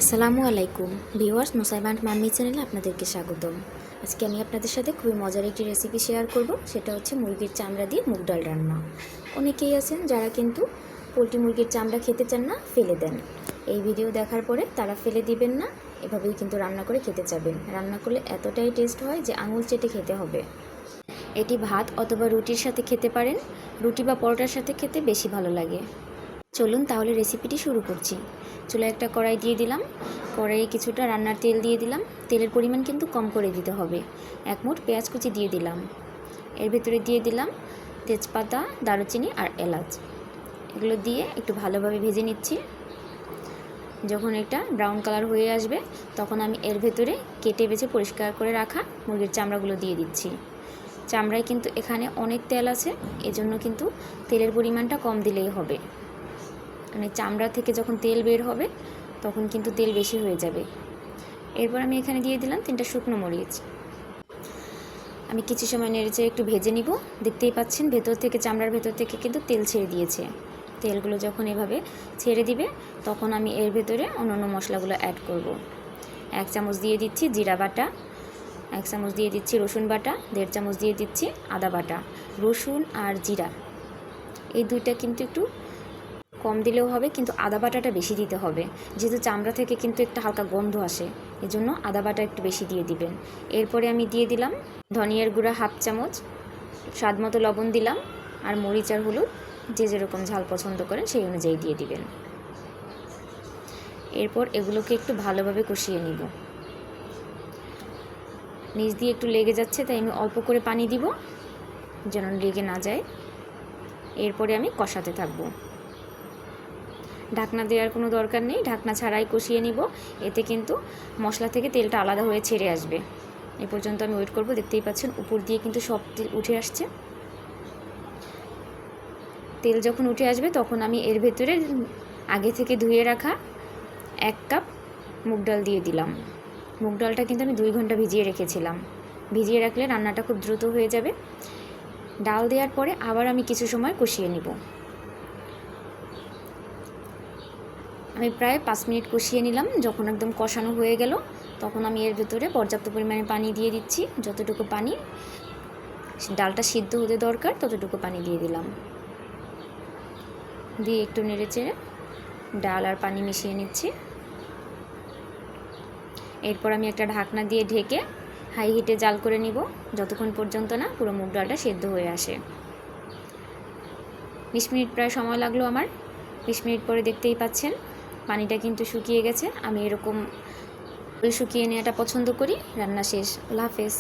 আসসালামু আলাইকুম viewers, মুসাইবান্ট mummy চ্যানেলে আপনাদেরকে স্বাগতম। আজকে আমি আপনাদের সাথে খুবই মজার একটি রেসিপি শেয়ার করব। সেটা হচ্ছে মুরগির চামড়া দিয়ে মুগ ডাল রান্না। অনেকেই আছেন যারা কিন্তু পোলট্রি মুরগির চামড়া খেতে চান না, ফেলে দেন। এই ভিডিও দেখার পরে তারা ফেলে দিবেন না, এভাবেই কিন্তু রান্না করে খেতে চাবেন। রান্না করলে এতটাই টেস্ট হয় যে আঙুল চেটে খেতে হবে। এটি ভাত অথবা রুটির সাথে খেতে পারেন, রুটি বা পরোটার সাথে খেতে বেশি ভালো লাগে। চলুন তাহলে রেসিপিটি শুরু করছি। চুলায় একটা কড়াই দিয়ে দিলাম, কড়াইয়ে কিছুটা রান্নার তেল দিয়ে দিলাম। তেলের পরিমাণ কিন্তু কম করে দিতে হবে। এক মুঠ পেঁয়াজ কুচি দিয়ে দিলাম। এর ভেতরে দিয়ে দিলাম তেজপাতা, দারুচিনি আর এলাচ। এগুলো দিয়ে একটু ভালোভাবে ভেজে নিচ্ছি। যখন এটা ব্রাউন কালার হয়ে আসবে তখন আমি এর ভেতরে কেটে বেছে পরিষ্কার করে রাখা মুরগির চামড়াগুলো দিয়ে দিচ্ছি। চামড়ায় কিন্তু এখানে অনেক তেল আছে, এজন্য কিন্তু তেলের পরিমাণটা কম দিলেই হবে। মানে চামড়া থেকে যখন তেল বের হবে তখন কিন্তু তেল বেশি হয়ে যাবে। এরপর আমি এখানে দিয়ে দিলাম 3টা শুকনো মরিচ। আমি কিছু সময় নেড়েচেড়ে একটু ভেজে নিব। দেখতেই পাচ্ছেন ভেতর থেকে, চামড়ার ভেতর থেকে কিন্তু তেল ছেড়ে দিয়েছে। তেলগুলো যখন এভাবে ছেড়ে দিবে তখন আমি এর ভেতরে অন্যান্য মশলাগুলো অ্যাড করব। 1 চামচ দিয়ে দিচ্ছি জিরা বাটা, 1 চামচ দিয়ে দিচ্ছি রসুন বাটা, 1.5 চামচ দিয়ে দিচ্ছি আদা বাটা। রসুন আর জিরা এই দুইটা কিন্তু একটু কম দিলেও হবে, কিন্তু আদা বাটাটা বেশি দিতে হবে, যেহেতু চামড়া থেকে কিন্তু একটা হালকা গন্ধ আসে, এজন্য আদা বাটা একটু বেশি দিয়ে দিবেন। এরপরে আমি দিয়ে দিলাম ধনিয়ার গুঁড়া 1/2 চামচ, স্বাদ মতো লবণ দিলাম, আর মরিচ আর হলুদ যে যেরকম ঝাল পছন্দ করেন সেই অনুযায়ী দিয়ে দিবেন। এরপর এগুলোকে একটু ভালোভাবে কষিয়ে নিব। নিচ দিয়ে একটু লেগে যাচ্ছে, তাই আমি অল্প করে পানি দিব যেন লেগে না যায়। এরপরে আমি কষাতে থাকবো। ঢাকনা দেওয়ার কোনো দরকার নেই, ঢাকনা ছাড়াই কষিয়ে নিব। এতে কিন্তু মশলা থেকে তেলটা আলাদা হয়ে ছেড়ে আসবে। এ পর্যন্ত আমি ওয়েট করব। দেখতেই পাচ্ছেন উপর দিয়ে কিন্তু সব তেল উঠে আসছে। তেল যখন উঠে আসবে তখন আমি এর ভেতরে আগে থেকে ধুয়ে রাখা 1 কাপ মুগ ডাল দিয়ে দিলাম। মুগ ডালটা কিন্তু আমি 2 ঘন্টা ভিজিয়ে রেখেছিলাম। ভিজিয়ে রাখলে রান্নাটা খুব দ্রুত হয়ে যাবে। ডাল দেওয়ার পরে আবার আমি কিছু সময় কষিয়ে নিব। আমি প্রায় 5 মিনিট কষিয়ে নিলাম। যখন একদম কষানো হয়ে গেল তখন আমি এর ভেতরে পর্যাপ্ত পরিমাণে পানি দিয়ে দিচ্ছি। যতটুকু পানি ডালটা সিদ্ধ হতে দরকার ততটুকু পানি দিয়ে দিলাম। দিয়ে একটু নেড়েচেড়ে ডাল আর পানি মিশিয়ে নিচ্ছি। এরপর আমি একটা ঢাকনা দিয়ে ঢেকে হাই হিটে জাল করে নিব, যতক্ষণ পর্যন্ত না পুরো মুগ ডালটা সেদ্ধ হয়ে আসে। 20 মিনিট প্রায় সময় লাগলো আমার। 20 মিনিট পরে দেখতেই পাচ্ছেন পানিটা কিন্তু শুকিয়ে গেছে। আমি এরকম শুকিয়ে নেওয়াটা পছন্দ করি। রান্না শেষ। আল্লাহ হাফেজ।